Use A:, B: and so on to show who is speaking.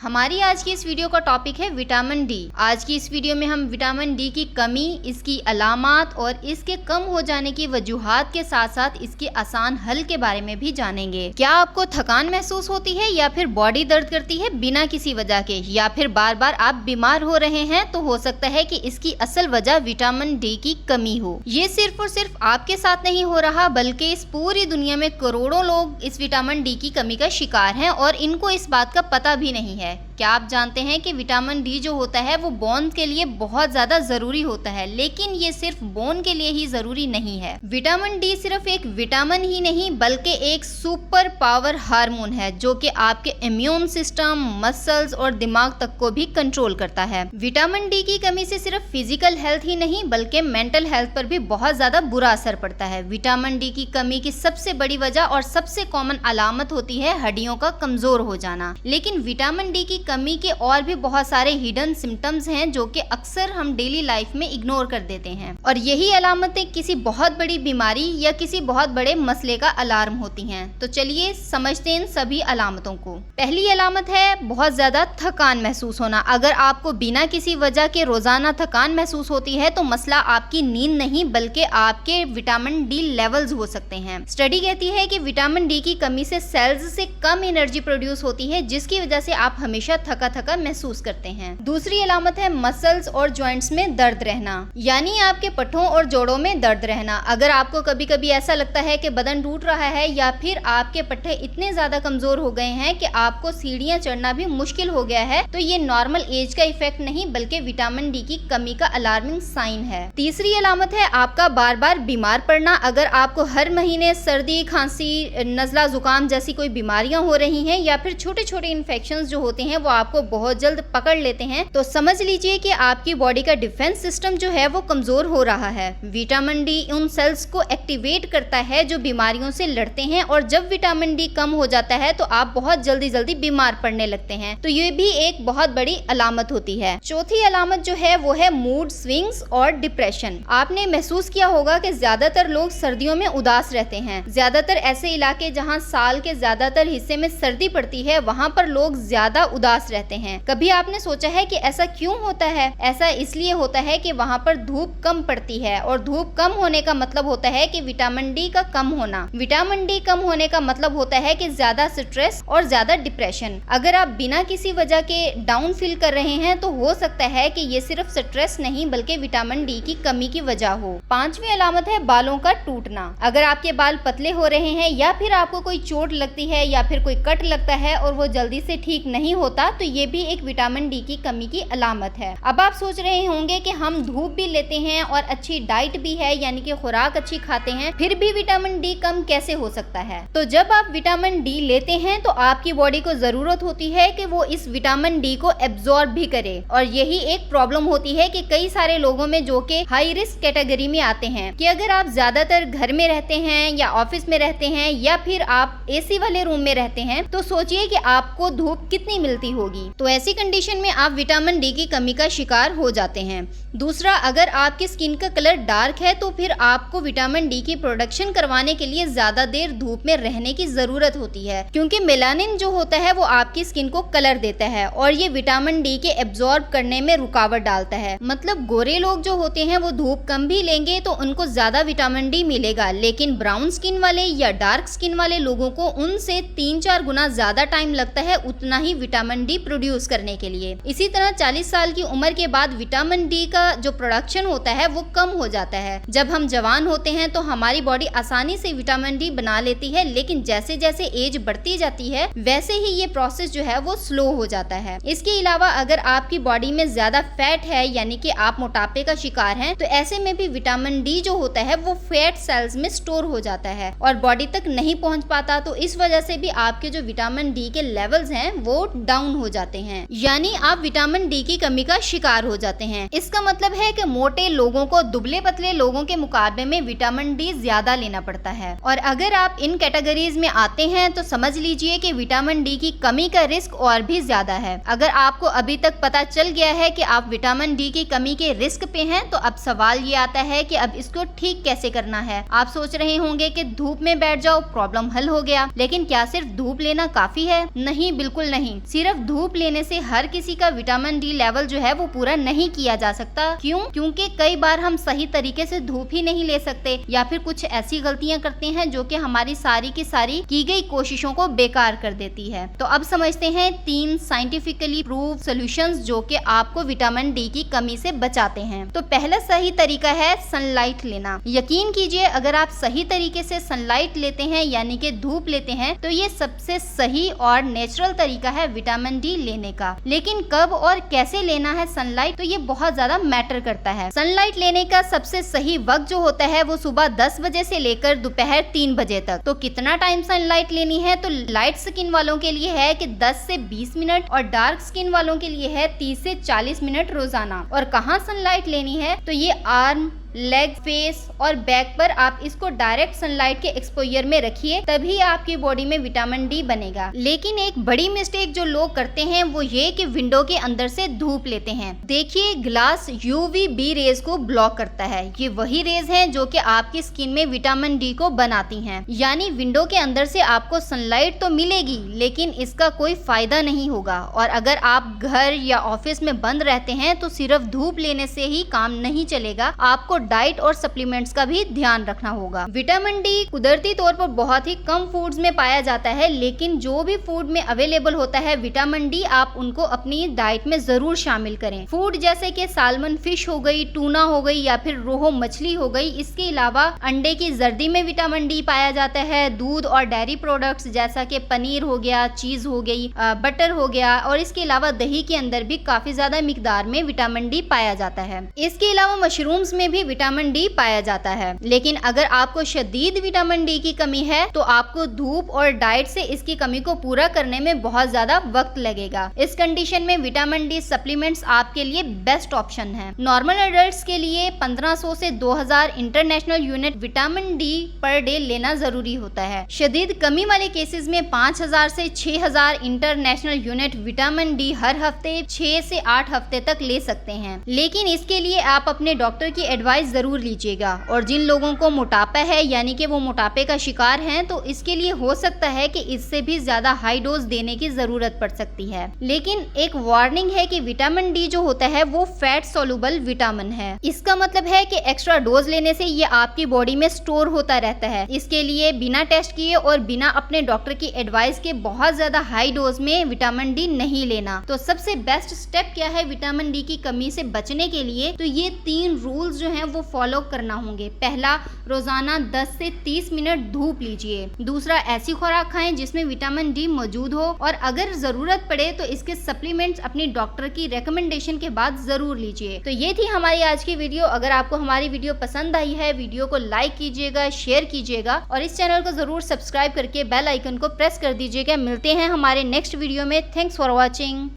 A: हमारी आज की इस वीडियो का टॉपिक है विटामिन डी। आज की इस वीडियो में हम विटामिन डी की कमी, इसकी अलामात और इसके कम हो जाने की वजूहात के साथ साथ इसके आसान हल के बारे में भी जानेंगे। क्या आपको थकान महसूस होती है या फिर बॉडी दर्द करती है बिना किसी वजह के, या फिर बार बार आप बीमार हो रहे हैं, तो हो सकता है कि इसकी असल वजह विटामिन डी की कमी हो। ये सिर्फ और सिर्फ आपके साथ नहीं हो रहा, बल्कि इस पूरी दुनिया में करोड़ों लोग इस विटामिन डी की कमी का शिकार हैं और इनको इस बात का पता भी नहीं है। क्या आप जानते हैं कि विटामिन डी जो होता है वो बोन के लिए बहुत ज्यादा जरूरी होता है, लेकिन ये सिर्फ बोन के लिए ही जरूरी नहीं है। विटामिन डी सिर्फ एक विटामिन ही नहीं बल्कि एक सुपर पावर हार्मोन है जो कि आपके इम्यून सिस्टम, मसल्स और दिमाग तक को भी कंट्रोल करता है। विटामिन डी की कमी से सिर्फ फिजिकल हेल्थ ही नहीं बल्कि मेंटल हेल्थ पर भी बहुत ज्यादा बुरा असर पड़ता है। विटामिन डी की कमी की सबसे बड़ी वजह और सबसे कॉमन अलामत होती है हड्डियों का कमजोर हो जाना, लेकिन विटामिन डी की कमी के और भी बहुत सारे हिडन सिम्टम्स हैं जो कि अक्सर हम डेली लाइफ में इग्नोर कर देते हैं, और यही अलामतें किसी बहुत बड़ी बीमारी या किसी बहुत बड़े मसले का अलार्म होती हैं। तो चलिए समझते हैं इन सभी अलामतों को। पहली अलामत है बहुत ज्यादा थकान महसूस होना। अगर आपको बिना किसी वजह के रोजाना थकान महसूस होती है तो मसला आपकी नींद नहीं बल्कि आपके विटामिन डी लेवल्स हो सकते हैं। स्टडी कहती है कि विटामिन डी की कमी से सेल्स से कम एनर्जी प्रोड्यूस होती है, जिसकी वजह से आप हमेशा थका थका महसूस करते हैं। दूसरी अलामत है मसल्स और जॉइंट्स में दर्द रहना, यानी आपके पट्टों और जोड़ों में दर्द रहना। अगर आपको कभी कभी ऐसा लगता है कि बदन टूट रहा है या फिर आपके पट्टे इतने ज्यादा कमजोर हो गए हैं कि आपको सीढ़ियां चढ़ना भी मुश्किल हो गया है, तो ये नॉर्मल एज का इफेक्ट नहीं बल्कि विटामिन डी की कमी का अलार्मिंग साइन है। तीसरी अलामत है आपका बार बार बीमार पड़ना। अगर आपको हर महीने सर्दी, खांसी, नजला, जुकाम जैसी कोई बीमारियां हो रही हैं या फिर छोटे छोटे इन्फेक्शंस जो होते हैं वो आपको बहुत जल्द पकड़ लेते हैं, तो समझ लीजिए कि आपकी बॉडी का डिफेंस सिस्टम जो है वो कमजोर हो रहा है। विटामिन डी उन सेल्स को एक्टिवेट करता है जो बीमारियों से लड़ते हैं, और जब विटामिन डी कम हो जाता है तो आप बहुत जल्दी बीमार पड़ने लगते हैं। तो ये भी एक बहुत बड़ी अलामत होती है। चौथी अलामत जो है वो है मूड स्विंग्स और डिप्रेशन। आपने महसूस किया होगा कि ज्यादातर लोग सर्दियों में उदास रहते हैं। ज्यादातर ऐसे इलाके जहाँ साल के ज्यादातर हिस्से में सर्दी पड़ती है वहाँ पर लोग ज्यादा उदास रहते हैं। कभी आपने सोचा है कि ऐसा क्यों होता है? ऐसा इसलिए होता है कि वहाँ पर धूप कम पड़ती है, और धूप कम होने का मतलब होता है कि विटामिन डी का कम होना। विटामिन डी कम होने का मतलब होता है कि ज्यादा स्ट्रेस और ज्यादा डिप्रेशन। अगर आप बिना किसी वजह के डाउन फील कर रहे हैं तो हो सकता है कि ये सिर्फ स्ट्रेस नहीं बल्कि विटामिन डी की कमी की वजह हो। पांचवी अलामत है बालों का टूटना। अगर आपके बाल पतले हो रहे हैं या फिर आपको कोई चोट लगती है या फिर कोई कट लगता है और वो जल्दी से ठीक नहीं होता, तो ये भी एक विटामिन डी की कमी की अलामत है। अब आप सोच रहे होंगे कि हम धूप भी लेते हैं और अच्छी डाइट भी है, यानी कि खुराक अच्छी खाते हैं, फिर भी विटामिन डी कम कैसे हो सकता है? तो जब आप विटामिन डी लेते हैं तो आपकी बॉडी को जरूरत होती है कि वो इस विटामिन डी को एब्जॉर्ब भी करे, और यही एक प्रॉब्लम होती है कि कई सारे लोगों में जो कि हाई रिस्क कैटेगरी में आते हैं, कि अगर आप ज्यादातर घर में रहते हैं या ऑफिस में रहते हैं या फिर आप एसी वाले रूम में रहते हैं, तो सोचिए कि आपको धूप कितनी मिलती होगी। तो ऐसी कंडीशन में आप विटामिन डी की कमी का शिकार हो जाते हैं। दूसरा, अगर आपकी स्किन का कलर डार्क है तो फिर आपको विटामिन डी की प्रोडक्शन करवाने के लिए ज्यादा देर धूप में रहने की जरूरत होती है, क्योंकि मेलानिन जो होता है वो आपकी स्किन को कलर देता है और ये विटामिन डी के एब्जॉर्ब करने में रुकावट डालता है। मतलब गोरे लोग जो होते हैं वो धूप कम भी लेंगे तो उनको ज्यादा विटामिन डी मिलेगा, लेकिन ब्राउन स्किन वाले या डार्क स्किन वाले लोगों को उनसे 3-4 गुना ज्यादा टाइम लगता है उतना ही विटामिन डी प्रोड्यूस करने के लिए। इसी तरह 40 साल की उम्र के बाद विटामिन डी का जो प्रोडक्शन होता है वो कम हो जाता है। जब हम जवान होते हैं तो हमारी बॉडी आसानी से विटामिन डी बना लेती है, लेकिन जैसे जैसे एज बढ़ती जाती है वैसे ही ये प्रोसेस जो है वो स्लो हो जाता है। इसके अलावा अगर आपकी बॉडी में ज्यादा फैट है, यानी कि आप मोटापे का शिकार हैं, तो ऐसे में भी विटामिन डी जो होता है वो फैट सेल्स में स्टोर हो जाता है और बॉडी तक नहीं पहुंच पाता, तो इस वजह से भी आपके जो विटामिन डी के लेवल्स हैं वो डाउन हो जाते हैं, यानी आप विटामिन डी की कमी का शिकार हो जाते हैं। इसका मतलब है कि मोटे लोगों को दुबले पतले लोगों के मुकाबले में विटामिन डी ज्यादा लेना पड़ता है, और अगर आप इन कैटेगरीज में आते हैं तो समझ लीजिए कि विटामिन डी की कमी का रिस्क और भी ज्यादा है। अगर आपको अभी तक पता चल गया है कि आप विटामिन डी की कमी के रिस्क पे हैं, तो अब सवाल ये आता है कि अब इसको ठीक कैसे करना है। आप सोच रहे होंगे कि धूप में बैठ जाओ, प्रॉब्लम हल हो गया, लेकिन क्या सिर्फ धूप लेना काफी है? नहीं, बिल्कुल नहीं। सिर्फ धूप लेने से हर किसी का विटामिन डी लेवल जो है वो पूरा नहीं किया जा सकता। क्यों? क्योंकि कई बार हम सही तरीके से धूप ही नहीं ले सकते या फिर कुछ ऐसी गलतियां करते हैं जो कि हमारी सारी की सारी की गई कोशिशों को बेकार कर देती है। तो अब समझते हैं 3 साइंटिफिकली प्रूव सॉल्यूशंस जो कि आपको विटामिन डी की कमी से बचाते हैं। तो पहला सही तरीका है सनलाइट लेना। यकीन कीजिए अगर आप सही तरीके से सनलाइट लेते हैं यानी कि धूप लेते हैं तो ये सबसे सही और नेचुरल तरीका है विटामिन डी लेने का। लेकिन कब और कैसे लेना है सनलाइट, तो ये बहुत ज्यादा मैटर करता है। सनलाइट लेने का सबसे सही वक्त जो होता है वो सुबह 10 बजे से लेकर दोपहर 3 बजे तक। तो कितना टाइम सनलाइट लेनी है, तो लाइट स्किन वालों के लिए है कि 10 से 20 मिनट और डार्क स्किन वालों के लिए है 30 से 40 मिनट रोजाना। और कहाँ सनलाइट लेनी है, तो ये आर्म, लेग, फेस और बैक पर आप इसको डायरेक्ट सनलाइट के एक्सपोजर में रखिए, तभी आपकी बॉडी में विटामिन डी बनेगा। लेकिन एक बड़ी मिस्टेक जो लोग करते हैं वो ये कि विंडो के अंदर से धूप लेते हैं। देखिए ग्लास UVB रेज को ब्लॉक करता है। ये वही रेज हैं जो कि आपकी स्किन में विटामिन डी को बनाती हैं। यानी विंडो के अंदर से आपको सनलाइट तो मिलेगी लेकिन इसका कोई फायदा नहीं होगा। और अगर आप घर या ऑफिस में बंद रहते हैं तो सिर्फ धूप लेने से ही काम नहीं चलेगा, आपको डाइट और सप्लीमेंट्स का भी ध्यान रखना होगा। विटामिन डी कुदरती तौर पर बहुत ही कम फूड्स में पाया जाता है, लेकिन जो भी फूड में अवेलेबल होता है विटामिन डी आप उनको अपनी डाइट में जरूर शामिल करें। फूड जैसे कि साल्मन फिश हो गई, टूना हो गई या फिर रोहू मछली हो गई। इसके अलावा अंडे की जर्दी में विटामिन डी पाया जाता है। दूध और डेयरी प्रोडक्ट्स जैसा कि पनीर हो गया, चीज हो गई, बटर हो गया और इसके अलावा दही के अंदर भी काफी ज्यादा मिकदार में विटामिन डी पाया जाता है। इसके अलावा मशरूम्स में भी विटामिन डी पाया जाता है। लेकिन अगर आपको शदीद विटामिन डी की कमी है तो आपको धूप और डाइट से इसकी कमी को पूरा करने में बहुत ज्यादा वक्त लगेगा। इस कंडीशन में विटामिन डी सप्लीमेंट्स आपके लिए बेस्ट ऑप्शन है। नॉर्मल एडल्ट्स के लिए 1500 से 2000 international unit vitamin D per day लेना जरूरी होता है। शदीद कमी वाले केसेस में 5000 से 6000 इंटरनेशनल यूनिट विटामिन डी हर हफ्ते 6 से 8 हफ्ते तक ले सकते हैं। लेकिन इसके लिए आप अपने डॉक्टर की एडवाइस जरूर लीजिएगा। और जिन लोगों को मोटापा है यानी कि वो मोटापे का शिकार हैं तो इसके लिए हो सकता है कि इससे भी ज्यादा हाई डोज देने की जरूरत पड़ सकती है। लेकिन एक वार्निंग है कि विटामिन डी जो होता है वो फैट सोलुबल विटामिन है। इसका मतलब है कि एक्स्ट्रा डोज लेने से ये आपकी बॉडी में स्टोर होता रहता है। इसके लिए बिना टेस्ट किए और बिना अपने डॉक्टर की एडवाइस के बहुत ज्यादा हाई डोज में विटामिन डी नहीं लेना। तो सबसे बेस्ट स्टेप क्या है विटामिन डी की कमी से बचने के लिए, तो ये 3 रूल्स जो हैं वो फॉलो करना होंगे। पहला, रोजाना 10 से 30 मिनट धूप लीजिए। दूसरा, ऐसी खुराक खाएं जिसमें विटामिन डी मौजूद हो और अगर जरूरत पड़े तो इसके सप्लीमेंट्स अपनी डॉक्टर की रिकमेंडेशन के बाद जरूर लीजिए। तो ये थी हमारी आज की वीडियो। अगर आपको हमारी वीडियो पसंद आई है, वीडियो को लाइक कीजिएगा, शेयर कीजिएगा और इस चैनल को जरूर सब्सक्राइब करके बेल आइकन को प्रेस कर दीजिएगा। मिलते हैं हमारे नेक्स्ट वीडियो में। Thanks for watching.